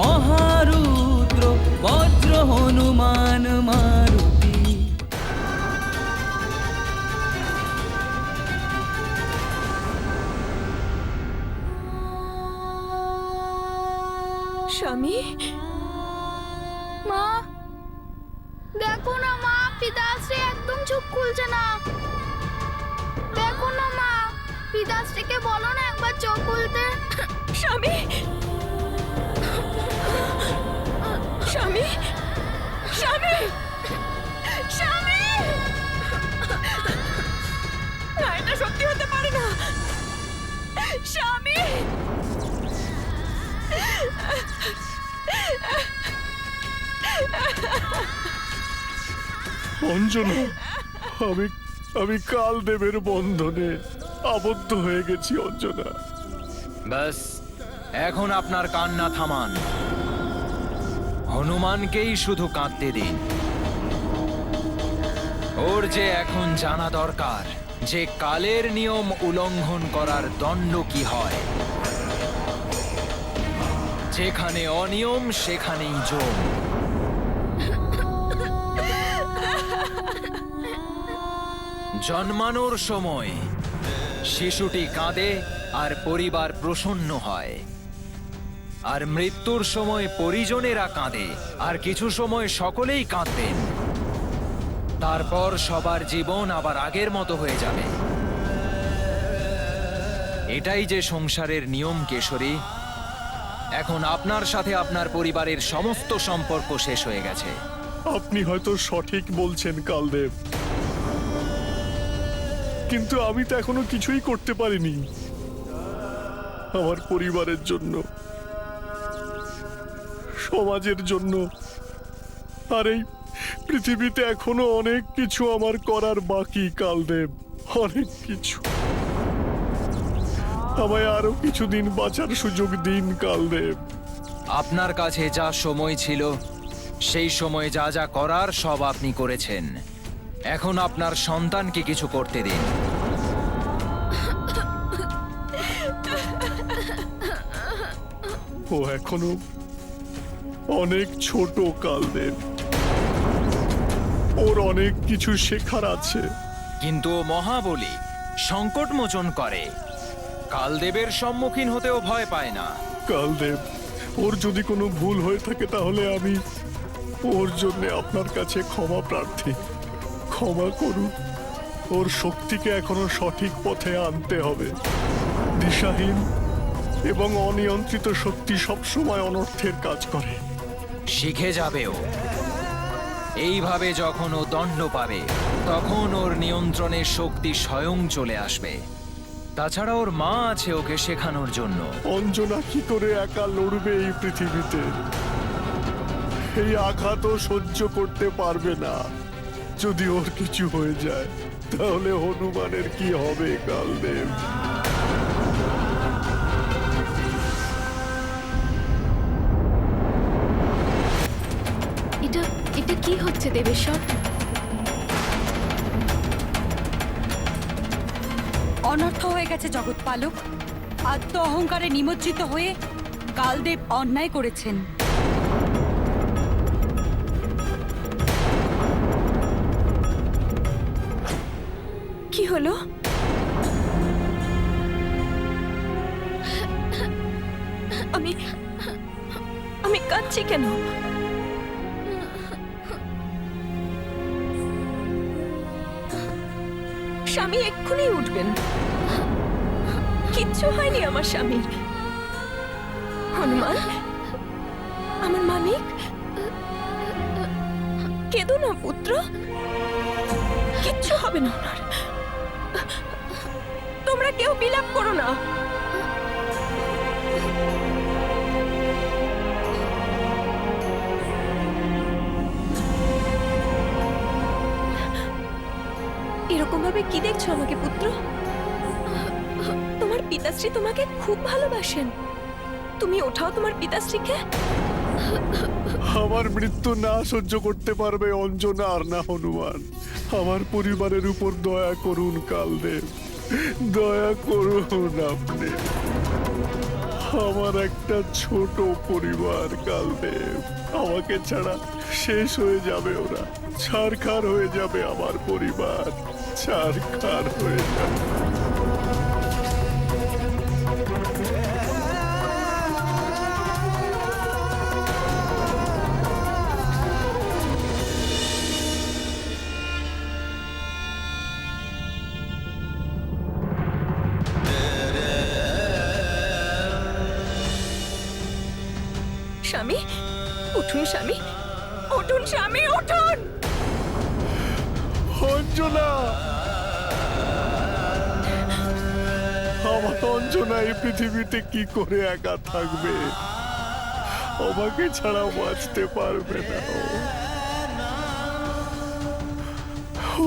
মহারুদ্র বজ্র হনুমান মারুতি। স্বামী, মা দেখো না মা, পিতাশ্রী একদম চোখ খুলছে না। দেখো না মা, পিতাশ্রীকে বলো না একবার চোখ খুলতে। স্বামী, স্বামী, স্বামী, স্বামী, না এটা সত্যি হতে পারে না। স্বামী, অঞ্জনা, আমি আমি কালদেবের বন্ধনে আবদ্ধ হয়ে গেছি অঞ্জনা। ব্যাস, এখন আপনার কান্না থামান। হনুমানকেই শুধু কাঁদতে দিন। ওর যে এখন জানা দরকার যে কালের নিয়ম উল্লঙ্ঘন করার দণ্ড কি হয়। যেখানে অনিয়ম সেখানেই জম। জন্মানোর সময় শিশুটি কাঁদে আর পরিবার প্রসন্ন হয়, আর মৃত্যুর সময় পরিজনেরা কাঁদে আর কিছু সময় সকলেই কাঁদবেন। তারপর সবার জীবন আবার আগের মতো হয়ে যাবে। এটাই যে সংসারের নিয়ম কেশরী। এখন আপনার সাথে আপনার পরিবারের সমস্ত সম্পর্ক শেষ হয়ে গেছে। আপনি হয়তো সঠিক বলছেন কালদেব, কিন্তু আমি তো এখনো কিছুই করতে পারিনি আমার পরিবারের জন্য, সমাজের জন্য। আর এই পৃথিবীতে এখনো অনেক কিছু আমার করার বাকি কালদেব, অনেক কিছু। আমায় আরো কিছুদিন বাঁচার সুযোগ দিন কালদেব। আপনার কাছে যা সময় ছিল সেই সময় যা যা করার সব আপনি করেছেন। এখন আপনার সন্তানকে কিছু করতে দিন। ও এখনো অনেক ছোট কালদেব, ওর অনেক কিছু শেখার আছে। কিন্তু ও মহাবলী, সংকট মোচন করে। কালদেবের সম্মুখীন হতেও ভয় পায় না। কালদেব, ওর যদি কোনো ভুল হয়ে থাকে তাহলে আমি ওর জন্য আপনার কাছে ক্ষমা প্রার্থী। ক্ষমা করুন। ওর শক্তিকে এখনো সঠিক পথে আনতে হবে। দিশাহীন এবং অনিয়ন্ত্রিত শক্তি সবসময় অনর্থের কাজ করে। শিখে যাবে ও। এইভাবে যখন ও দণ্ড পাবে তখন ওর নিয়ন্ত্রণে শক্তি স্বয়ং চলে আসবে। তাছাড়া ওর মা আছে ওকে শেখানোর জন্য। অঞ্জনা কি করে একা লড়বে এই পৃথিবীতে? এই আঘাতও সহ্য করতে পারবে না। যদি ওর কিছু হয়ে যায় তাহলে হনুমানের কি হবে কালদেব? এটা এটা কি হচ্ছে দেবেশ্বর? অনর্থ হয়ে গেছে জগৎপালক। আত্ম অহংকারে নিমজ্জিত হয়ে কালদেব অন্যায় করেছেন। কি হলো? আমি আমি কাঁদছি কেন? স্বামী এক্ষুনি উঠবেন। কিচ্ছু হয়নি আমার স্বামীর। হনুমান, আমার মানিক, কেঁদো না পুত্র, কিচ্ছু হবে না ওনার। তোমরা কেউ বিলাপ করো না। এরকম ভাবে কি দেখছো আমাকে পুত্র? তোমার পিতাশ্রী তোমাকে খুব ভালোবাসেন। তুমি ওঠাও তোমার পিতাশ্রীকে। আমার মৃত্যু না সহ্য করতে পারবে অঞ্জনা আর না হনুমান। আমার পরিবারের উপর দয়া করুন কালদেব, দয়া করুন আপনি। আমার একটা ছোট পরিবার কালদেব, আমাকে ছাড়া শেষ হয়ে যাবে ওরা। ছারখার হয়ে যাবে আমার পরিবার, ছারখার হয়ে যাবে। স্বামী, উঠুন স্বামী, উঠুন স্বামী, উঠুন। অঞ্জনা, আমার অঞ্জনা এই পৃথিবীতে কি করে একা থাকবে? আমাকে ছাড়া বাঁচতে পারবে না ও।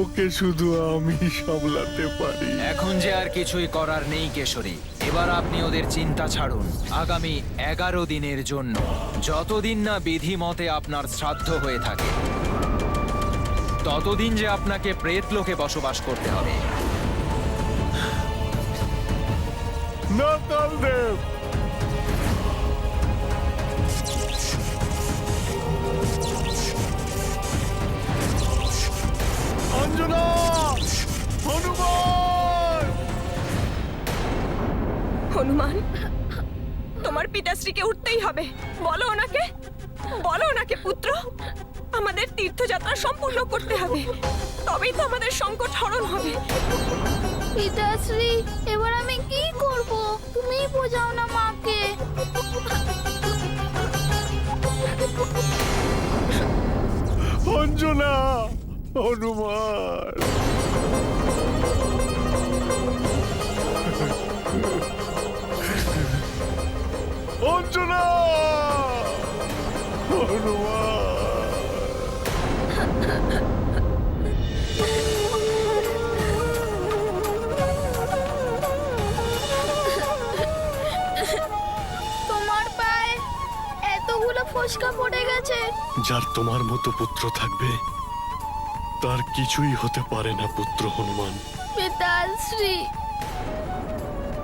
ওকে শুধু আমি সামলাতে পারি। এখন যে আর কিছুই করার নেই কেশরী, এবার আপনি ওদের চিন্তা ছাড়ুন। আগামী 11 দিনের জন্য, যতদিন না বিধি মতে আপনার শ্রাদ্ধ হয়ে থাকে, ততদিন যে আপনাকে প্রেতলোকে বসবাস করতে হবে। না কালদেব, অঞ্জনা, হনুমান। হনুমান, তোমার পিতাশ্রীকে উঠতেই হবে। বলো ওনাকে, বলো ওনাকে পুত্র, আমাদের তীর্থযাত্রা সম্পূর্ণ করতে হবে, তবেই তো আমাদের সংকট হরণ হবে। পিতাশ্রী, এবার আমি কি করব? তুমিই বোঝাও না মাকে। অঞ্জনা, হনুমান, অঞ্জনা, হনুমান। তোমার পায়ে এতগুলো ফোসকা পড়ে গেছে। যার তোমার মতো পুত্র থাকবে তার কিছুই হতে পারে না পুত্র হনুমান। পিতাশ্রী,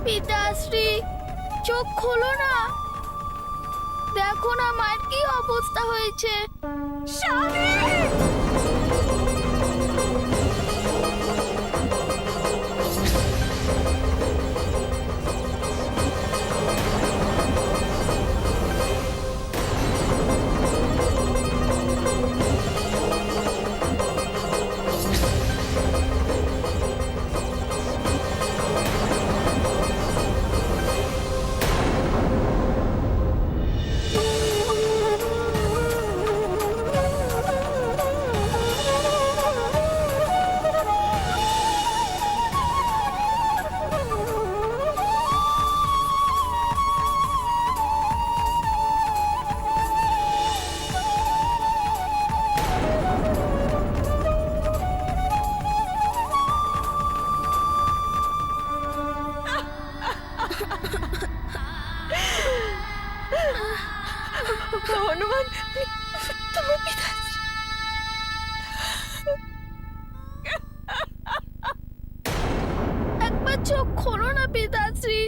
পিতাশ্রী, চোখ খোলো না, দেখো না মায়ের কি অবস্থা হয়েছে। স্বামী! হনুমান, তোমার পিতাশ্রী। একবার চোখ খোলো না পিতাশ্রী।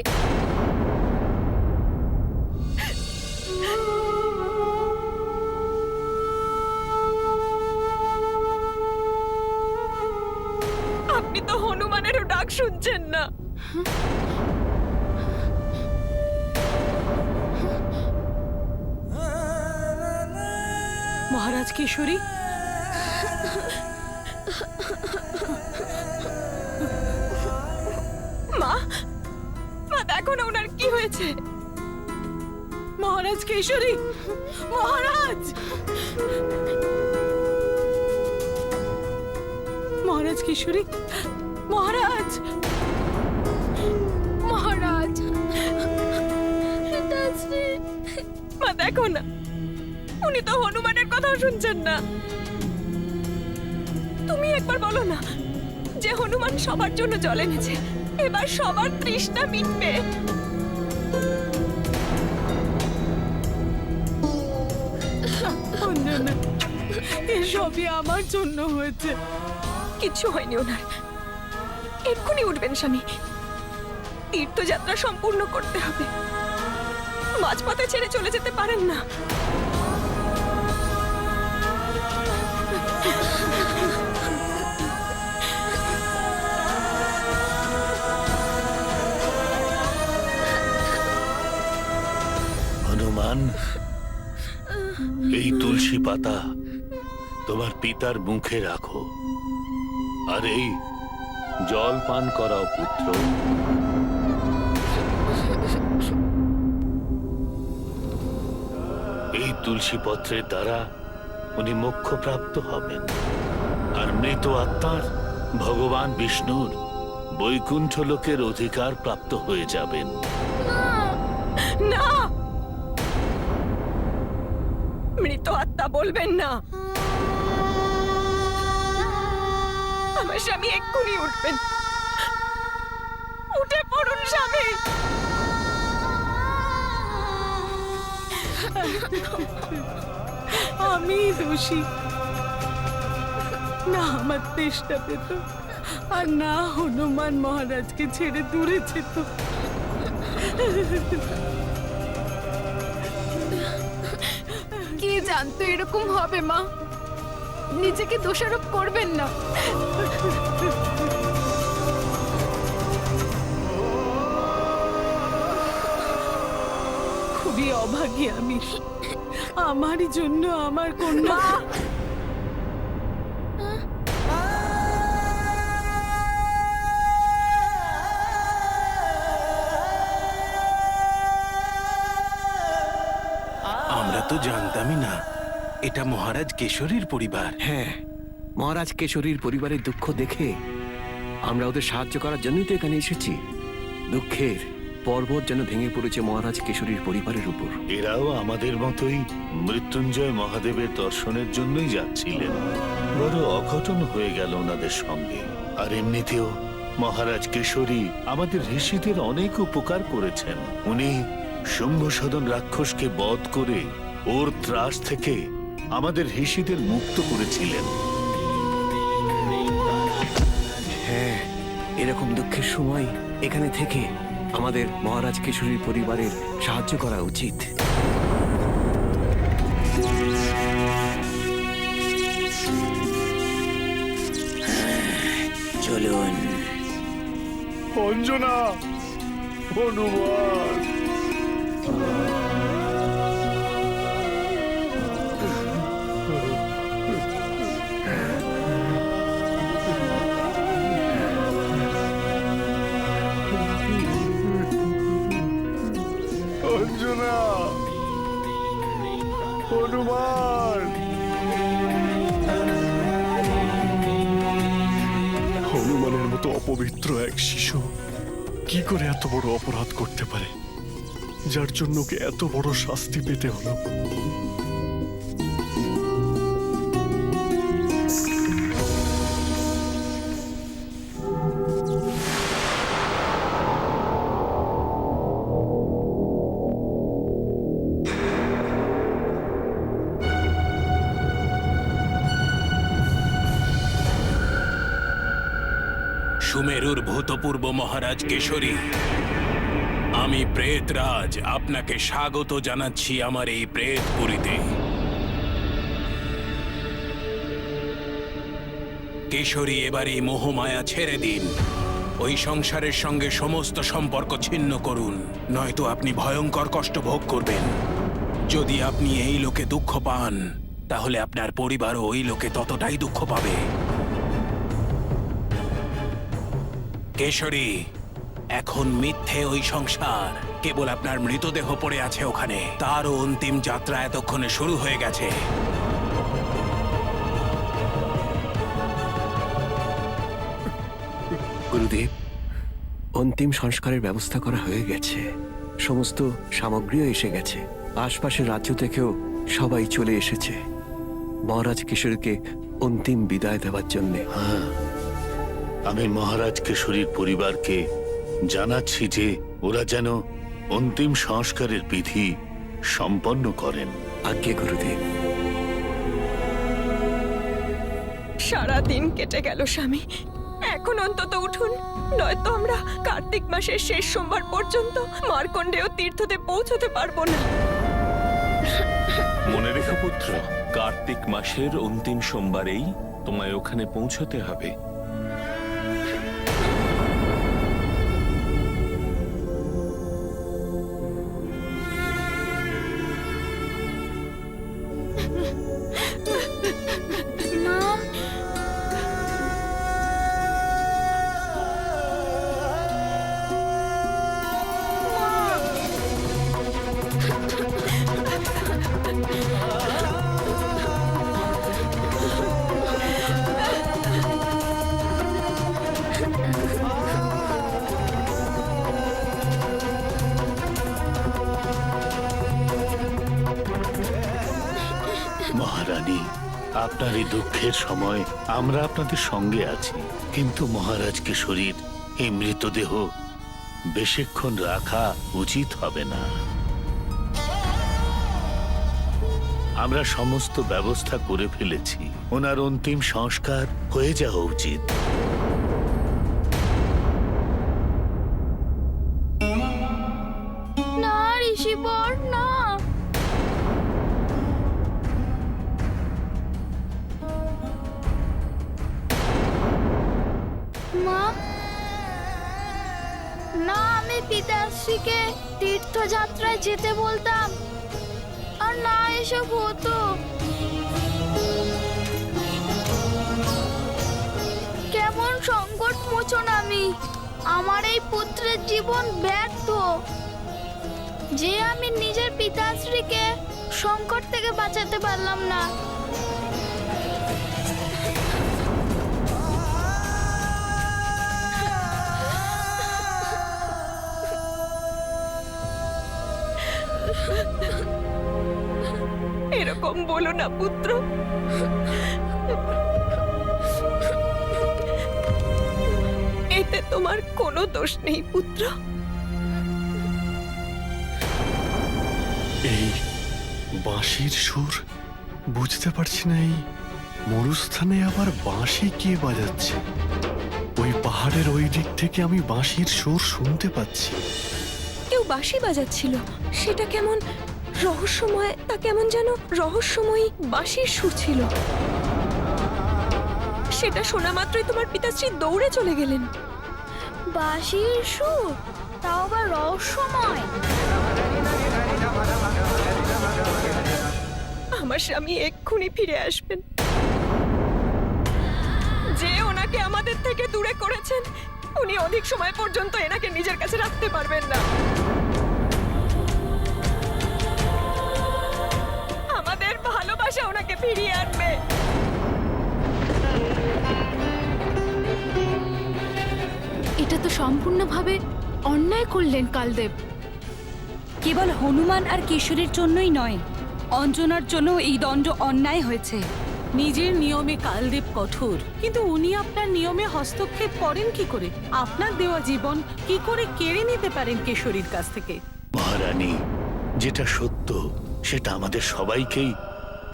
আপনি তো হনুমানেরও ডাক শুনছেন না। মহারাজ কেশরী, মা, মা দেখো না ওনার কি হয়েছে। মহারাজ কেশরী, মহারাজ, মহারাজ কেশরী, মহারাজ, মহারাজ, পিতাশ্রী। মা দেখো না, উনি তো হনুমানের কথাও শুনছেন না। তুমি একবার বলো না যে হনুমান সবার জন্য জল এনেছে, এবার সবার তৃষ্ণা মিটবে। অঞ্জনা, এসবই আমার জন্য হয়েছে। কিচ্ছু হয়নি ওনার, এক্ষুনি উঠবেন স্বামী, তীর্থযাত্রা সম্পূর্ণ করতে হবে। মাঝপথে ছেড়ে চলে যেতে পারেন না। হনুমান, এই তুলসী পাতা তোমার পিতার মুখে রাখো, আর এই জল পান করাও পুত্র। এই তুলসী পত্রের দ্বারা উনি মোক্ষ প্রাপ্ত হবেন, আর মৃত আত্মার ভগবান বিষ্ণুর বৈকুণ্ঠ লোকের অধিকার প্রাপ্ত হয়ে যাবেন। না, মৃত আত্মা বলবেন না। আমার স্বামী এক্ষুনি উঠবেন। উঠে পড়ুন স্বামী। আমি দোষী, না আমার তেষ্টা পেত, আর না হনুমান মহারাজকে ছেড়ে দূরে যেত। কে জানতো এরকম হবে মা? নিজেকে দোষারোপ করবেন না। খুবই অভাগী আমি, আমার জন্য আমার কন্যা। আমরা তো জানতামই না এটা মহারাজ কেশরীর পরিবার। হ্যাঁ, মহারাজ কেশরীর পরিবারের দুঃখ দেখে আমরা ওদের সাহায্য করার জন্যই তো এখানে এসেছি। দুঃখের পর্বত যেন ভেঙে পড়েছে মহারাজ কেশরীর পরিবারের উপর। এরাও আমাদের মতোই মৃত্যুঞ্জয় মহাদেবের দর্শনের জন্যই যাচ্ছিলেন। বড় অঘটন হয়ে গেল ওনাদের সঙ্গে। আর এমনিতেও মহারাজ কেশরী আমাদের ঋষিদের অনেক উপকার করেছেন। উনি শুম্ভসদন রাক্ষসকে বধ করে ওর ত্রাস থেকে আমাদের ঋষিদের মুক্ত করেছিলেন। হ্যাঁ, এরকম দুঃখের সময় এখানে থেকে আমাদের মহারাজ কেশরীর পরিবারের সাহায্য করা উচিত। চলুন। অঞ্জনা, হনুমান, অঞ্জনা, হনুমান। হনুমানের মতো অপবিত্র এক শিশু কি করে এত বড় অপরাধ করতে পারে, যার জন্য ওকে এত বড় শাস্তি পেতে হলো? সুমেরুর ভূতপূর্ব মহারাজ কেশরী, আমি প্রেতরাজ আপনাকে স্বাগত জানাচ্ছি আমার এই প্রেতপুরীতে। কেশরী, এবার এই মোহমায়া ছেড়ে দিন। ওই সংসারের সঙ্গে সমস্ত সম্পর্ক ছিন্ন করুন, নয়তো আপনি ভয়ঙ্কর কষ্ট ভোগ করবেন। যদি আপনি এই লোকে দুঃখ পান, তাহলে আপনার পরিবারও ওই লোকে ততটাই দুঃখ পাবে। কেশরী, এখন মিথ্যে ওই সংসার, কেবল আপনার মৃতদেহ পড়ে আছে ওখানে। তারও অন্তিম যাত্রা এতক্ষণে শুরু হয়ে গেছে। গুরুদেব, অন্তিম সংস্কারের ব্যবস্থা করা হয়ে গেছে। সমস্ত সামগ্রীও এসে গেছে। আশপাশের রাজ্য থেকেও সবাই চলে এসেছে মহারাজ কিশোরকে অন্তিম বিদায় দেওয়ার জন্যে। আমি মহারাজ কেশরীর পরিবারকে জানাচ্ছি যে ওরা যেন অন্তিম সংস্কারের বিধি সম্পন্ন করেন। আজ্ঞে গুরুদেব। সারা দিন কেটে গেল স্বামী, এখন অন্তত উঠুন, নয়তো আমরা কার্তিক মাসের শেষ সোমবার পর্যন্ত মার্কণ্ডেয় তীর্থতে পৌঁছতে পারবো না। মনে রেখো পুত্র, কার্তিক মাসের অন্তিম সোমবারেই তোমায় ওখানে পৌঁছতে হবে। মা, মহারানী, আপনার এই দুঃখের সময় আমরা আপনাদের সঙ্গে আছি, কিন্তু মহারাজ কিশোরীর এই মৃতদেহ বেশিক্ষণ রাখা উচিত হবে না। আমরা সমস্ত ব্যবস্থা করে ফেলেছি, ওনার অন্তিম সংস্কার হয়ে যাওয়া উচিত। না ঋষিবর, না। মা, না, আমি পিতাশ্রীকে তীর্থযাত্রায় যেতে বলতাম, আর না এসব হতো। কেমন সংকট মোচন আমি! আমার এই পুত্রের জীবন ব্যর্থ, যে আমি নিজের পিতাশ্রীকে সংকট থেকে বাঁচাতে পারলাম না। এরকম বলো না পুত্র, এতে তোমার কোনো দোষ নেই পুত্র। এই বাঁশির সুর বুঝতে পারছি না, এই মরুস্থানে আবার বাঁশি কে বাজাচ্ছে? ওই পাহাড়ের ওই দিক থেকে আমি বাঁশির সুর শুনতে পাচ্ছি। কেউ বাঁশি বাজাচ্ছিল, সেটা কেমন রহস্যময়, তা কেমন যেন রহস্যময়ী বাঁশির সুর ছিল। সেটা শোনা মাত্রই তোমার পিতাশ্রী দৌড়ে চলে গেলেন। বাঁশির সুর, তাও আবার রহস্যময়। আমার স্বামী এক্ষুনি ফিরে আসবেন। যে ওনাকে আমাদের থেকে দূরে করেছেন, উনি অধিক সময় পর্যন্ত এনাকে নিজের কাছে রাখতে পারবেন না। আমাদের ভালোবাসা ওনাকে ফিরিয়ে আনবে। এটা তো সম্পূর্ণভাবে অন্যায় করলেন কালদেব। কেবল হনুমান আর কেশরীর জন্যই নয়, অঞ্জনার জন্য এই দণ্ড অন্যায় হয়েছে। নিজের নিয়মে কালদেব কঠোর, কিন্তু উনি আপনার নিয়মে হস্তক্ষেপ করেন কি করে? আপনার দেওয়া জীবন কি করে কেড়ে নিতে পারেন কেশরীর কাছ থেকে? মহারানী, যেটা সত্য সেটা আমাদের সবাইকেই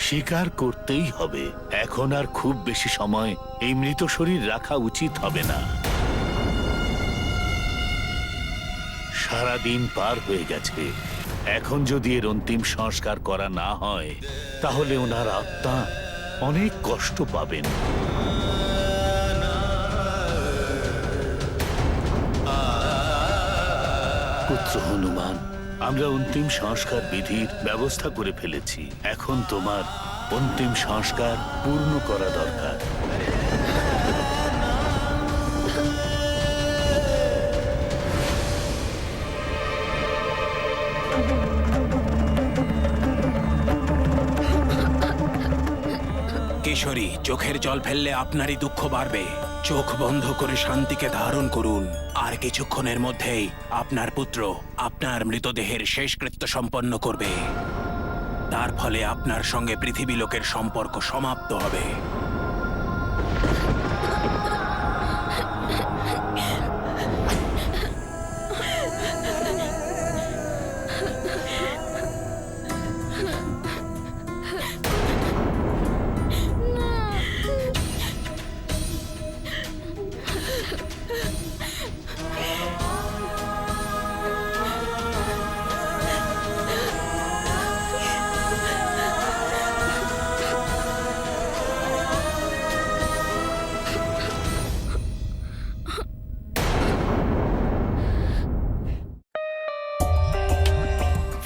স্বীকার করতেই হবে। এখন আর খুব বেশি সময় এই মৃত শরীর রাখা উচিত হবে না। সারাদিন পার হয়ে গেছে, এখন যদি এর অন্তিম সংস্কার করা না হয় তাহলে ওনার আত্মা অনেক কষ্ট পাবেন। পুত্র হনুমান, আমরা অন্তিম সংস্কার বিধির ব্যবস্থা করে ফেলেছি। এখন তোমার অন্তিম সংস্কার পূর্ণ করা দরকার। কিশোরী, চোখের জল ফেললে আপনারই দুঃখ বাড়বে। চোখ বন্ধ করে শান্তিকে ধারণ করুন, আর কিছুক্ষণের মধ্যেই আপনার পুত্র আপনার মৃতদেহের শেষকৃত্য সম্পন্ন করবে। তার ফলে আপনার সঙ্গে পৃথিবী লোকের সম্পর্ক সমাপ্ত হবে।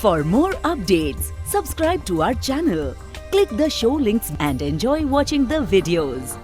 For more updates, subscribe to our channel, click the show links and enjoy watching the videos.